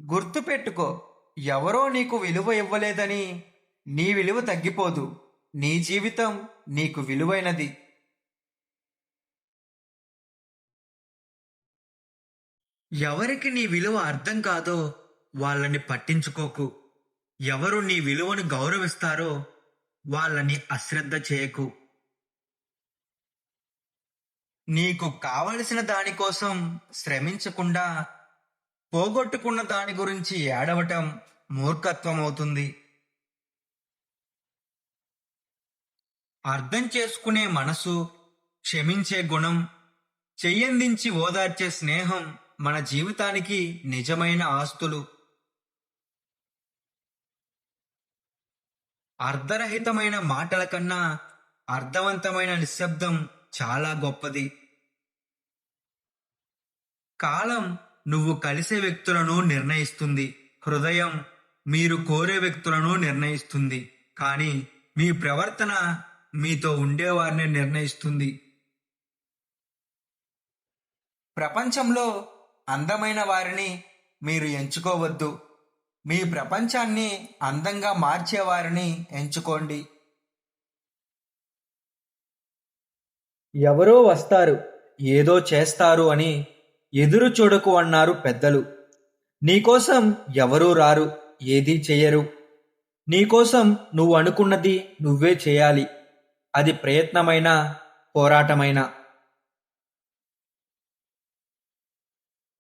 గుర్తుపెట్టుకో, ఎవరో నీకు విలువ ఇవ్వలేదని నీ విలువ తగ్గిపోదు. నీ జీవితం నీకు విలువైనది. ఎవరికి నీ విలువ అర్థం కాదో వాళ్ళని పట్టించుకోకు. ఎవరు నీ విలువను గౌరవిస్తారో వాళ్ళని అశ్రద్ధ చేయకు. నీకు కావలసిన దానికోసం శ్రమించకుండా పోగొట్టుకున్న దాని గురించి ఏడవటం మూర్ఖత్వం అవుతుంది. అర్థం చేసుకునే మనసు, క్షమించే గుణం, చెయ్యందించి ఓదార్చే స్నేహం మన జీవితానికి నిజమైన ఆస్తులు. అర్ధరహితమైన మాటల కన్నా అర్థవంతమైన నిశ్శబ్దం చాలా గొప్పది. కాలం నువ్వు కలిసే వ్యక్తులను నిర్ణయిస్తుంది. హృదయం మీరు కోరే వ్యక్తులను నిర్ణయిస్తుంది. కానీ మీ ప్రవర్తన మీతో ఉండేవారిని నిర్ణయిస్తుంది. ప్రపంచంలో అందమైన వారిని మీరు ఎంచుకోవద్దు. మీ ప్రపంచాన్ని అందంగా మార్చేవారిని ఎంచుకోండి. ఎవరో వస్తారు, ఏదో చేస్తారు అని ఎదురు చూడకు అన్నారు పెద్దలు. నీకోసం ఎవరూ రారు, ఏదీ చెయ్యరు. నీకోసం నువ్వు అనుకున్నది నువ్వే చేయాలి. అది ప్రయత్నమైనా, పోరాటమైనా.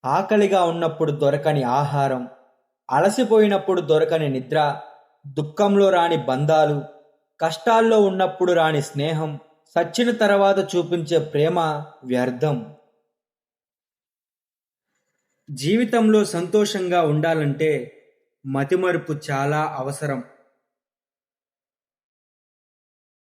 ఆకలిగా ఉన్నప్పుడు దొరకని ఆహారం, అలసిపోయినప్పుడు దొరకని నిద్ర, దుఃఖంలో రాని బంధాలు, కష్టాల్లో ఉన్నప్పుడు రాని స్నేహం, సచ్చిన తర్వాత చూపించే ప్రేమ వ్యర్థం. జీవితంలో సంతోషంగా ఉండాలంటే మతిమరుపు చాలా అవసరం.